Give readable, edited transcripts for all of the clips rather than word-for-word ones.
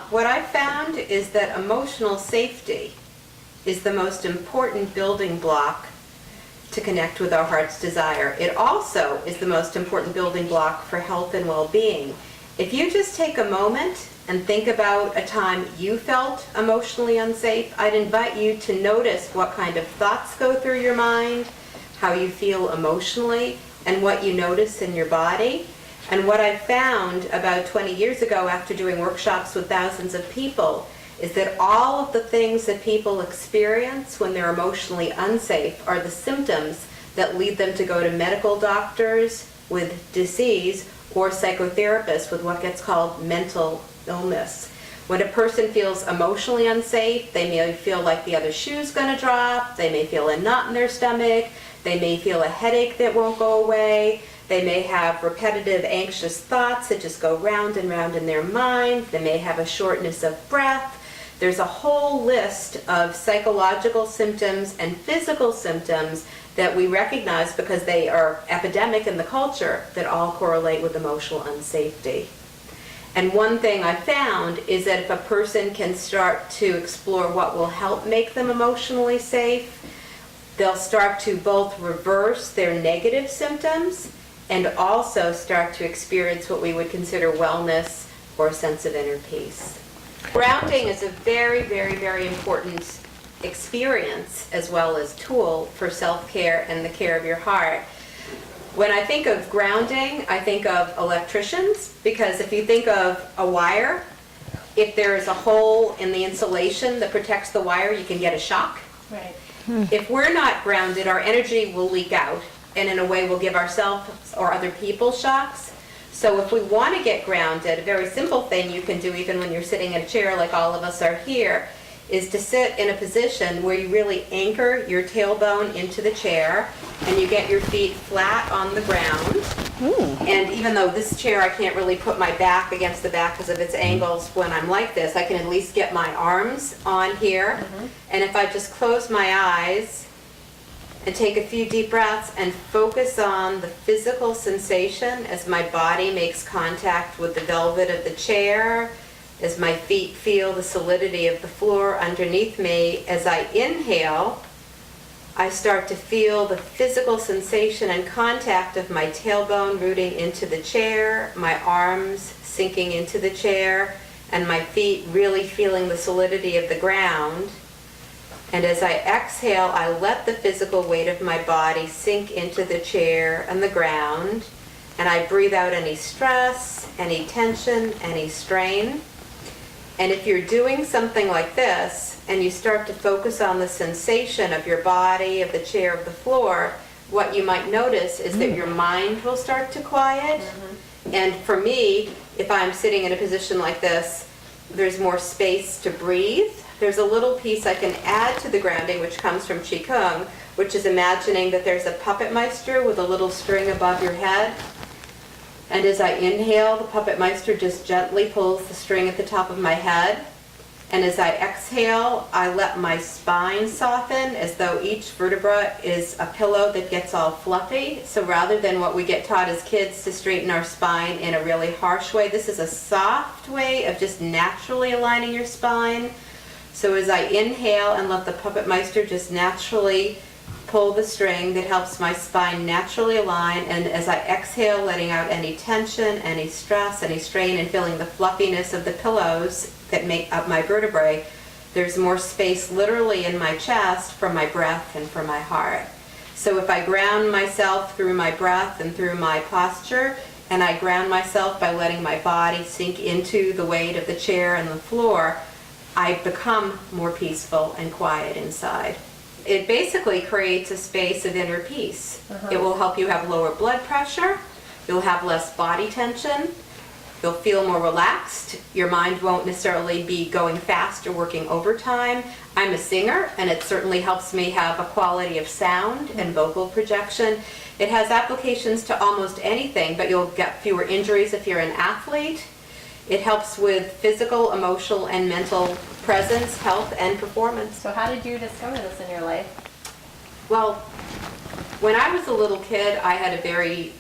What I've found is that emotional safety is the most important building block to connect with our heart's desire. It also is the most important building block for health and well-being. If you just take a moment and think about a time you felt emotionally unsafe, I'd invite you to notice what kind of thoughts go through your mind, how you feel emotionally, and what you notice in your body. And what I found about 20 years ago after doing workshops with thousands of people is that all of the things that people experience when they're emotionally unsafe are the symptoms that lead them to go to medical doctors with disease or psychotherapists with what gets called mental illness. When a person feels emotionally unsafe, they may feel like the other shoe's going to drop, they may feel a knot in their stomach, they may feel a headache that won't go away, they may have repetitive anxious thoughts that just go round and round in their mind, they may have a shortness of breath. There's a whole list of psychological symptoms and physical symptoms that we recognize because they are epidemic in the culture that all correlate with emotional unsafety. And one thing I found is that if a person can start to explore what will help make them emotionally safe, they'll start to both reverse their negative symptoms and also start to experience what we would consider wellness or a sense of inner peace. Grounding is a very, very, very important experience as well as tool for self-care and the care of your heart. When I think of grounding, I think of electricians, because if you think of a wire, if there is a hole in the insulation that protects the wire, you can get a shock. Right. If we're not grounded, our energy will leak out, and in a way will give ourselves or other people shocks. So if we want to get grounded, a very simple thing you can do even when you're sitting in a chair like all of us are here, is to sit in a position where you really anchor your tailbone into the chair and you get your feet flat on the ground. And even though this chair I can't really put my back against the back because of its angles when I'm like this, I can at least get my arms on here. And if I just close my eyes and take a few deep breaths and focus on the physical sensation as my body makes contact with the velvet of the chair, as my feet feel the solidity of the floor underneath me, as I inhale, I start to feel the physical sensation and contact of my tailbone rooting into the chair, my arms sinking into the chair, and my feet really feeling the solidity of the ground. And as I exhale, I let the physical weight of my body sink into the chair and the ground, and I breathe out any stress, any tension, any strain. And if you're doing something like this, and you start to focus on the sensation of your body, of the chair, of the floor, what you might notice is that your mind will start to quiet. And for me, if I'm sitting in a position like this, there's more space to breathe. There's a little piece I can add to the grounding, which comes from Qigong, which is imagining that there's a puppet meister with a little string above your head. And as I inhale, the puppet meister just gently pulls the string at the top of my head. And as I exhale, I let my spine soften as though each vertebra is a pillow that gets all fluffy. So rather than what we get taught as kids to straighten our spine in a really harsh way, this is a soft way of just naturally aligning your spine. So as I inhale and let the puppet meister just naturally pull the string that helps my spine naturally align, and as I exhale, letting out any tension, any stress, any strain, and feeling the fluffiness of the pillows that make up my vertebrae, there's more space literally in my chest for my breath and for my heart. So if I ground myself through my breath and through my posture, and I ground myself by letting my body sink into the weight of the chair and the floor, I become more peaceful and quiet inside. It basically creates a space of inner peace. It will help you have lower blood pressure, you'll have less body tension, you'll feel more relaxed, your mind won't necessarily be going fast or working overtime. I'm a singer, and it certainly helps me have a quality of sound and vocal projection. It has applications to almost anything, but you'll get fewer injuries if you're an athlete. It helps with physical, emotional, and mental presence, health, and performance. So how did you discover this in your life? Well, when I was a little kid, I had a very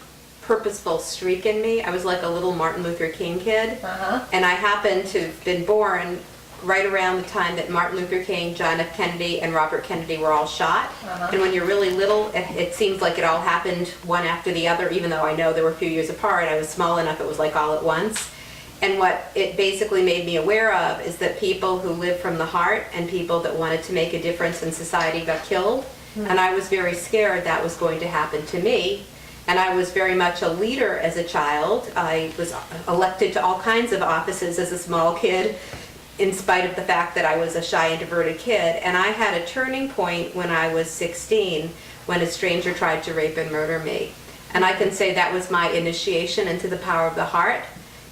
purposeful streak in me. I was like a little Martin Luther King kid. Uh-huh. And I happened to have been born right around the time that Martin Luther King, John F. Kennedy, and Robert Kennedy were all shot. Uh-huh. And when you're really little, it seems like it all happened one after the other, even though I know they were a few years apart. I was small enough, it was like all at once. And what it basically made me aware of is that people who live from the heart and people that wanted to make a difference in society got killed. And I was very scared that was going to happen to me. And I was very much a leader as a child. I was elected to all kinds of offices as a small kid, in spite of the fact that I was a shy, introverted kid. And I had a turning point when I was 16, when a stranger tried to rape and murder me. And I can say that was my initiation into the power of the heart,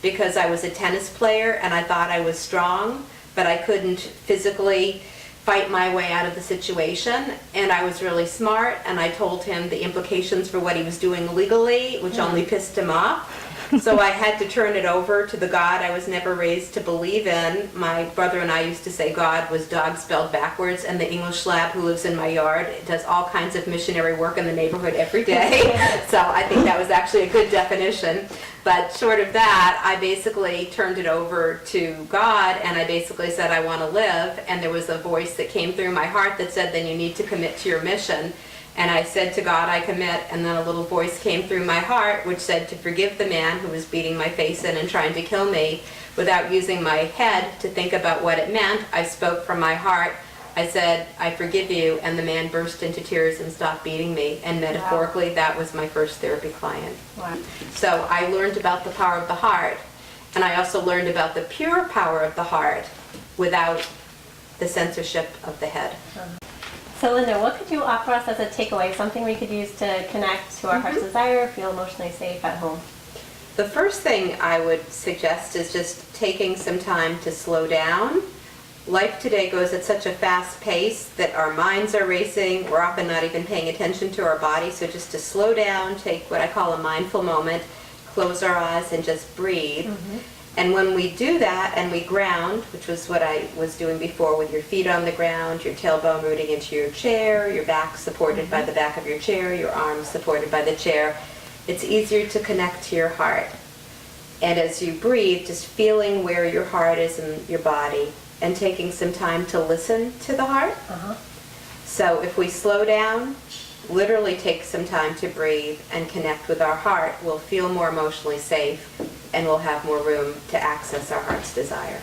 because I was a tennis player and I thought I was strong, but I couldn't physically fight my way out of the situation. And I was really smart, and I told him the implications for what he was doing legally, which only pissed him off. So I had to turn it over to the God I was never raised to believe in. My brother and I used to say God was dog spelled backwards, and the English lab who lives in my yard does all kinds of missionary work in the neighborhood every day. So I think that was actually a good definition. But short of that, I basically turned it over to God, and I basically said, I want to live. And there was a voice that came through my heart that said, then you need to commit to your mission. And I said to God, I commit, and then a little voice came through my heart which said to forgive the man who was beating my face in and trying to kill me. Without using my head to think about what it meant, I spoke from my heart. I said, I forgive you, and the man burst into tears and stopped beating me. And metaphorically, that was my first therapy client. Wow. So I learned about the power of the heart, and I also learned about the pure power of the heart without the censorship of the head. So Linda, what could you offer us as a takeaway, something we could use to connect to our heart's desire, feel emotionally safe at home? The first thing I would suggest is just taking some time to slow down. Life today goes at such a fast pace that our minds are racing. We're often not even paying attention to our body. So just to slow down, take what I call a mindful moment, close our eyes and just breathe. And when we do that and we ground, which was what I was doing before, with your feet on the ground, your tailbone rooting into your chair, your back supported by the back of your chair, your arms supported by the chair, it's easier to connect to your heart. And as you breathe, just feeling where your heart is in your body and taking some time to listen to the heart. So if we slow down, literally take some time to breathe and connect with our heart, we'll feel more emotionally safe and we'll have more room to access our heart's desire.